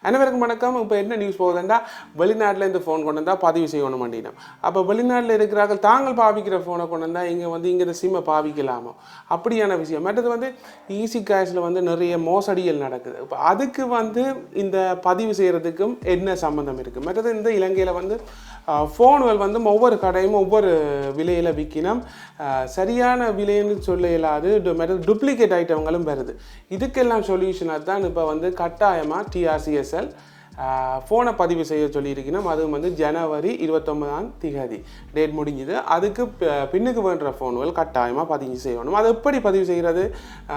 அனைவருக்கும் வணக்கம். இப்போ என்ன நியூஸ் போகுதுன்னா, வெளிநாட்டிலேருந்து ஃபோன் கொண்டு வந்தால் பதிவு செய்யணும் அப்படின்னா, அப்போ வெளிநாட்டில் இருக்கிறார்கள் தாங்கள் பாவிக்கிற ஃபோனை கொண்டு வந்தால் இங்கே இந்த சிம்மை பாவிக்கலாமோ அப்படியான விஷயம். மற்றது ஈஸி கேஷில் நிறைய மோசடிகள் நடக்குது. இப்போ அதுக்கு இந்த பதிவு செய்கிறதுக்கும் என்ன சம்மந்தம் இருக்குது. மற்றது இந்த இலங்கையில் ஃபோனுகள் ஒவ்வொரு கடையும் ஒவ்வொரு விலையில் விற்கினோம். சரியான விலைன்னு சொல்ல இயலாது. மற்றது டூப்ளிகேட் ஐட்டங்களும் வருது. இதுக்கெல்லாம் சொல்யூஷனாக தான் இப்போ கட்டாயமாக டிஆர்சிஎஸ்எல் ஃபோனை பதிவு செய்ய சொல்லியிருக்கணும். அதுவும் ஜனவரி 29 டேட் முடிஞ்சுது. அதுக்கு பின்னுக்கு வேண்டுற ஃபோனுகள் கட்டாயமாக பதிவு செய்யணும். அது எப்படி பதிவு செய்கிறது,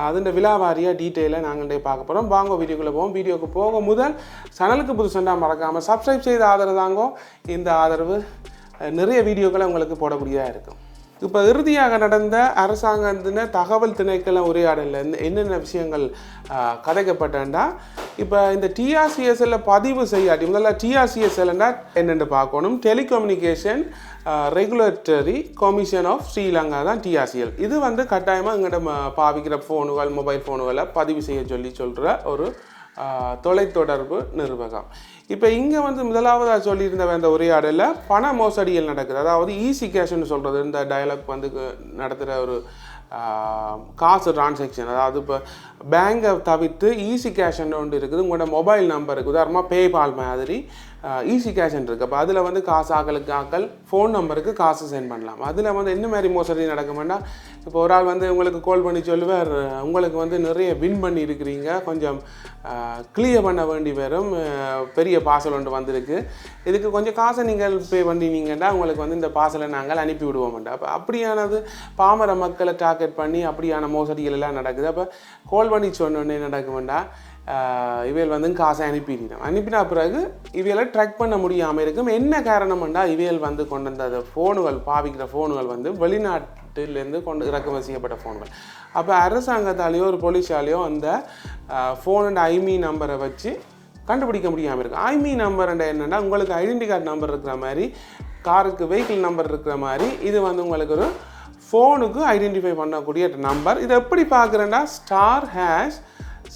அதுன்ற விழாவாரியாக டீட்டெயிலாக நாங்கள் பார்க்க போகிறோம். வாங்க வீடியோக்குள்ளே போவோம். வீடியோக்கு போக முதல் சேனலுக்கு புதுசுண்டா மறக்காமல் சப்ஸ்கிரைப் செய்த ஆதரவு தாங்கோ. இந்த ஆதரவு நிறைய வீடியோக்களை உங்களுக்கு போடக்கூடியதாக இருக்கும். இப்போ இறுதியாக நடந்த அரசாங்கத்தின தகவல் திணைக்களம் உரையாடலில் என்னென்ன விஷயங்கள் கதைக்கப்பட்டா, இப்போ இந்த டிஆர்சிஎஸ்எல்ல பதிவு செய்யாட்டி முதல்ல டிஆர்சிஎஸ்எல்னா என்னென்னு பார்க்கணும். Telecommunication regulatory commission of Sri Lanka தான் டிஆர்சிஎல். இது கட்டாயமாக எங்கள்கிட்ட பாவிக்கிற ஃபோனுகள் மொபைல் ஃபோனுகளை பதிவு செய்ய சொல்கிற ஒரு தொலைத்தொடர்பு நிர்வாகம். இப்போ இங்கே முதலாவதாக சொல்லியிருந்த அந்த உரையாடலில் பண மோசடிகள் நடக்குது. அதாவது ஈஸி கேஷ்னு சொல்கிறது இந்த டயலாக் நடத்துகிற ஒரு காசு டிரான்சாக்ஷன். அதாவது இப்போ பேங்கை தவிர்த்து ஈஸி கேஷ்ன்னு ஒன்று இருக்குது. உங்களோட மொபைல் நம்பருக்கு உதாரணமாக பேபால் மாதிரி ஈஸி கேஷ்ன்னு இருக்குது. அப்போ அதில் காசு ஆக்கள் ஃபோன் நம்பருக்கு காசு சென்ட் பண்ணலாம். அதில் என்ன மாதிரி மோசடி நடக்குமென்னா, இப்போ ஒரு ஆள் உங்களுக்கு கால் பண்ணி சொல்லுவார், உங்களுக்கு நிறைய வின் பண்ணி இருக்கிறீங்க, கொஞ்சம் கிளியர் பண்ண வேண்டி வரும், பெரிய பார்சல் ஒன்று வந்திருக்கு, இதுக்கு கொஞ்சம் காசை நீங்கள் பே பண்ணினீங்கன்னா உங்களுக்கு இந்த பார்சலை நாங்கள் அனுப்பி விடுவோம்ண்டா. அப்போ அப்படியானது பாமர மக்களை டார்கெட் பண்ணி அப்படியான மோசடிகள் எல்லாம் நடக்குது. அப்போ கால் பண்ணி சொன்னோன்னே நடக்குமெண்டா, இவையல் காசை அனுப்பினா பிறகு இவையலை ட்ராக் பண்ண முடியாமல் இருக்கும். என்ன காரணம்னா, இவையல் கொண்டு வந்த ஃபோனுகள் பாவிக்கிற ஃபோனுகள் வெளிநாட்டிலேருந்து இறக்குமதி செய்யப்பட்ட ஃபோனுகள். அப்போ அரசாங்கத்தாலேயோ ஒரு போலீஸாலேயோ அந்த ஃபோனோட ஐமி நம்பரை வச்சு கண்டுபிடிக்க முடியாமல் இருக்குது. ஐமி நம்பர்ன்ற என்னென்னா, உங்களுக்கு ஐடென்டி கார்டு நம்பர் இருக்கிற மாதிரி, காருக்கு வெஹிக்கிள் நம்பர் இருக்கிற மாதிரி, இது உங்களுக்கு ஒரு ஃபோனுக்கு ஐடென்டிஃபை பண்ணக்கூடிய நம்பர். இதை எப்படி பார்க்குறேன்னா,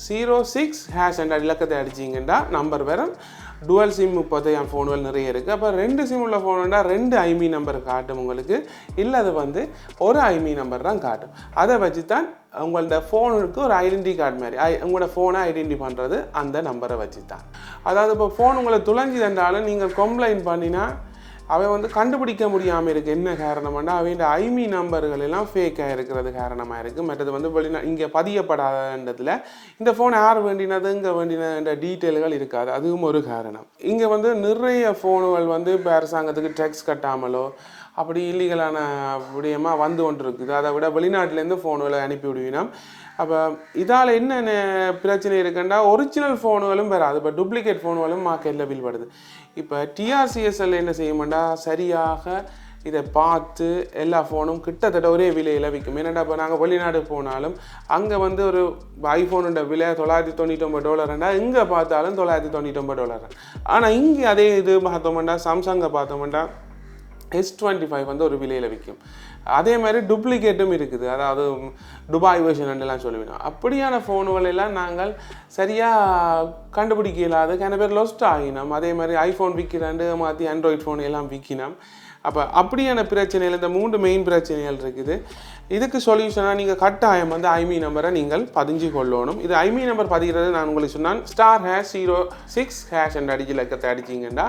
*06# என்ற இலக்கத்தை அடிச்சிங்கன்னா நம்பர் வரும். டுவல் சிம் 30 ஃபோனுகள் நிறைய இருக்குது. அப்போ 2 சிம் உள்ள ஃபோனுன்னா 2 ஐமி நம்பர் காட்டும் உங்களுக்கு. இல்லை அது ஒரு ஐமி நம்பர் தான் காட்டும். அதை வச்சு தான் உங்களோட ஃபோனுக்கு ஒரு ஐடென்டி கார்டு மாதிரி உங்களோட ஃபோனை ஐடென்டி பண்ணுறது அந்த நம்பரை வச்சு தான். அதாவது இப்போ ஃபோன் உங்களை துளைஞ்சி தந்தாலும் நீங்கள் கம்ப்ளைண்ட் பண்ணினா அவன் கண்டுபிடிக்க முடியாமல் இருக்குது. என்ன காரணம்னா, அவன் ஐமி நம்பர்கள் எல்லாம் ஃபேக்காக இருக்கிறது காரணமாக இருக்குது. மற்றது இங்கே பதியப்படாதன்றதில் இந்த ஃபோன் யார் வேண்டினது இங்கே வேண்டினன்ற டீட்டெயில்கள் இருக்காது. அதுவும் ஒரு காரணம். இங்கே நிறைய ஃபோனுகள் இப்போ அரசாங்கத்துக்கு டேக்ஸ் கட்டாமலோ அப்படி இல்லீகலான விடயமாக கொண்டு இருக்குது. அதை விட வெளிநாட்டிலேருந்து ஃபோனுகளை அனுப்பி விடுவினோம். அப்போ இதால் என்னென்ன பிரச்சனை இருக்குன்னா, ஒரிஜினல் ஃபோனுகளும் வராது. இப்போ டூப்ளிகேட் ஃபோனுகளும் மார்க்கெட்டில் வில்படுது. இப்போ டிஆர்சிஎஸ்எல் என்ன செய்யும்டா, சரியாக இதை பார்த்து எல்லா ஃபோனும் கிட்டத்தட்ட ஒரே விலையில் விற்கும். ஏன்னாடா, இப்போ நாங்கள் வெளிநாடு போனாலும் அங்கே ஒரு ஐஃபோனோட விலை $999, இங்கே பார்த்தாலும் $999. ஆனால் இங்கே அதே இது பார்த்தோம்னா, சாம்சங்கை பார்த்தோம்னா S25 ஒரு விலையில் விற்கும். அதே மாதிரி டூப்ளிகேட்டும் இருக்குது. அதாவது துபாய் வெர்ஷன்லாம் சொல்லுவேன். அப்படியான ஃபோனுகள் எல்லாம் நாங்கள் சரியாக கண்டுபிடிக்க இல்லாத கன பேர் லொஸ்ட் ஆகினோம். அதே மாதிரி ஐஃபோன் விற்கிறாண்டு மாற்றி ஆண்ட்ராய்ட் ஃபோன் எல்லாம் விற்கினோம். அப்போ அப்படியான பிரச்சனைகள் இந்த 3 மெயின் பிரச்சனைகள் இருக்குது. இதுக்கு சொல்யூஷனாக நீங்கள் கட்டாயம் ஐமி நம்பரை நீங்கள் பதிஞ்சு கொள்ளணும். இது ஐமி நம்பர் பதிகிறது நான் உங்களுக்கு சொன்னால் *06# என்ற இலக்கத்தை அடிச்சிங்கன்னா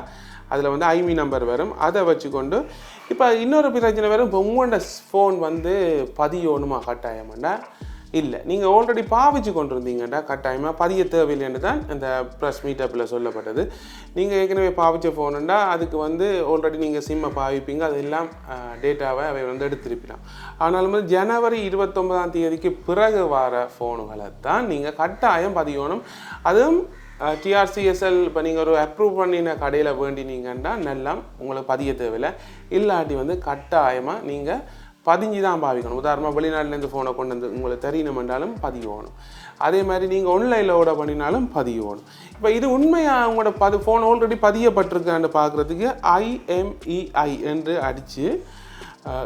அதில் ஐமி நம்பர் வரும். அதை வச்சுக்கொண்டு இப்போ இன்னொரு பிரச்சனை வரும். இப்போ உங்களோட ஃபோன் பதியணுமா கட்டாயமாண்டா இல்லை, நீங்கள் ஆல்ரெடி பாவிச்சு கொண்டு இருந்தீங்கண்டா கட்டாயமாக பதிய தேவையில்லைன்னு தான் இந்த ப்ரெஸ் மீட்டப்பில் சொல்லப்பட்டது. நீங்கள் ஏற்கனவே பாவிச்ச ஃபோனுண்டா அதுக்கு ஆல்ரெடி நீங்கள் சிம்மை பாவிப்பீங்க, அதெல்லாம் டேட்டாவை அவை எடுத்திருப்பிடலாம். ஆனாலும் ஜனவரி 29 பிறகு வர ஃபோனுகளை தான் நீங்கள் கட்டாயம் பதியணும். அதுவும் டிஆர்சிஎஸ்எல் இப்போ நீங்கள் ஒரு அப்ரூவ் பண்ணின கடையில் வேண்டினீங்கன்னா நல்லா உங்களுக்கு பதிய தேவையில்லை. இல்லாட்டி கட்டாயமாக நீங்கள் பதிஞ்சு தான் பாவிக்கணும். உதாரணமாக வெளிநாட்டிலேருந்து ஃபோனை கொண்டு உங்களுக்கு தெரியணுமென்றாலும் பதியணும். அதே மாதிரி நீங்கள் ஆன்லைனில் ஆர்டர் பண்ணினாலும் பதியணும். இப்போ இது உண்மையாக உங்களோட ஃபோன் ஆல்ரெடி பதியப்பட்டிருக்கான்னு பார்க்குறதுக்கு IMEI என்று அடித்து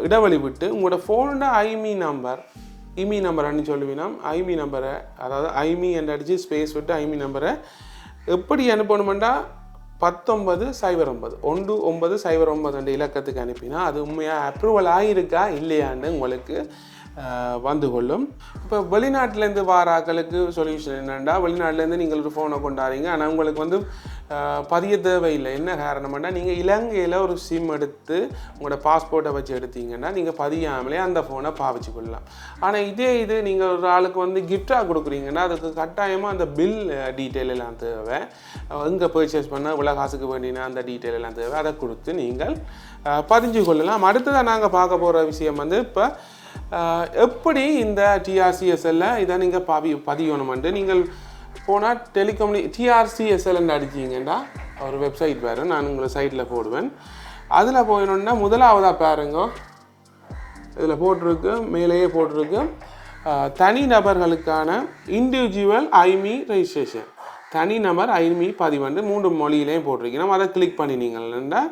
இடைவெளி விட்டு உங்களோட ஃபோனோட IMI நம்பர் சொல்லுவீங்கன்னா ஐமி நம்பரை, அதாவது ஐமி என்று அடித்து ஸ்பேஸ் விட்டு ஐமி நம்பரை எப்படி அனுப்பணுமெண்டா 1909 1909 என்ற இலக்கத்துக்கு அனுப்பினா அது உண்மையாக அப்ரூவல் ஆகியிருக்கா இல்லையான்னு உங்களுக்கு வந்து கொள்ளும். இப்போ வெளிநாட்டிலேருந்து வாராக்களுக்கு சொல்யூஷன் என்னென்னா, வெளிநாட்டிலேருந்து நீங்கள் ஒரு ஃபோனை கொண்டாடுறீங்க, ஆனால் உங்களுக்கு வந்து பதிய தேவையில்லை. என்ன காரணம்னா, நீங்கள் இலங்கையில் ஒரு சிம் எடுத்து உங்களோட பாஸ்போர்ட்டை வச்சு எடுத்தீங்கன்னா நீங்கள் பதியாமலே அந்த ஃபோனை பாவிச்சு கொள்ளலாம். ஆனால் இது நீங்கள் ஒரு ஆளுக்கு வந்து கிஃப்டாக கொடுக்குறீங்கன்னா அதுக்கு கட்டாயமாக அந்த பில் டீட்டெயில் எல்லாம் தேவை, எங்கே பர்ச்சேஸ் பண்ண இவ்வளோ காசுக்கு வேண்டினா அந்த டீட்டெயில் எல்லாம் தேவை, அதை கொடுத்து நீங்கள் பதிஞ்சு கொள்ளலாம். அடுத்ததாக நாங்கள் பார்க்க போகிற விஷயம் வந்து இப்போ எப்படி இந்த டிஆர்சிஎஸ்எல்ல இதை நீங்கள் பதியணுமென்று நீங்கள் போனால் டிஆர்சிஎஸ்எல்ன்னு அடிச்சிங்கன்னா ஒரு வெப்சைட் வரும், நான் உங்களை சைட்டில் போடுவேன். அதில் போயிடணுன்னா முதலாவதாக பாருங்க, இதில் போட்டிருக்கு, மேலேயே போட்டிருக்கு தனிநபர்களுக்கான இண்டிவிஜுவல் ஐமி ரெஜிஸ்ட்ரேஷன், தனிநபர் ஐமி பதிவு 3 மொழியிலையும் போட்டிருக்கீங்க. அதை கிளிக் பண்ணினீங்கன்னா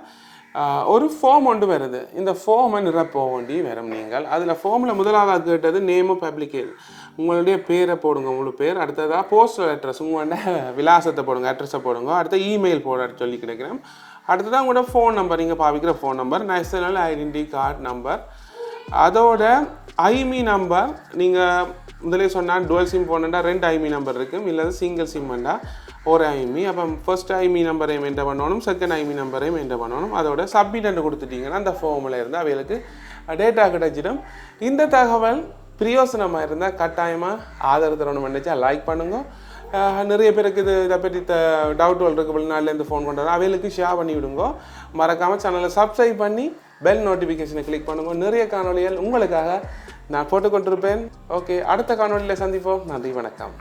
ஒரு ஃபார்ம் ஒன்று வருது. இந்த ஃபார்மை நிரப்ப வேண்டி வரும். நீங்கள் அதில் ஃபார்மில் முதலாவதாக கேட்டது நேம் ஆஃப் அப்ளிகேஷன், உங்களுடைய பேரை போடுங்க, உங்களுக்கு பேர். அடுத்ததாக போஸ்டல் அட்ரஸ், உங்களோட விலாசத்தை போடுங்க, அட்ரஸை போடுங்க. அடுத்த இமெயில் போட சொல்லி கிடைக்கிறேன். அடுத்ததாக உங்களோட ஃபோன் நம்பர், நீங்கள் பாவிக்கிற phone number, national identity card number, அதோட ஐமி நம்பர். நீங்கள் முதலே சொன்னால் டுவல் சிம் போனண்டா 2 ஐமி நம்பர் இருக்கும், இல்லை சிங்கிள் சிம்மெண்டா ஒரு ஐமி. அப்போ ஃபர்ஸ்ட் ஐமி நம்பரையும் என்டர் பண்ணணும், செகண்ட் ஐமி நம்பரையும் என்டர் பண்ணணும். அதோட சப்மிட் கொடுத்துட்டிங்கன்னா அந்த ஃபார்மில் இருந்து அவைகளுக்கு டேட்டா கிடைச்சிடும். இந்த தகவல் பிரயோசனமாக இருந்தால் கட்டாயமாக ஆதரவு தரணும் நினச்சா லைக் பண்ணுங்க. நிறைய பேருக்கு இதை பற்றி டவுட்டுகள் இருக்குது, வெளிநாட்டிலேருந்து ஃபோன் பண்ணுறாங்க, அவைகளுக்கு ஷேர் பண்ணி விடுங்க. மறக்காமல் சேனலை சப்ஸ்கிரைப் பண்ணி பெல் நோட்டிஃபிகேஷனை கிளிக் பண்ணுங்க. நிறைய காணொலிகள் உங்களுக்காக நான் போட்டுக்கொண்டிருப்பேன். ஓகே, அடுத்த காணொலியில் சந்திப்போம். நன்றி, வணக்கம்.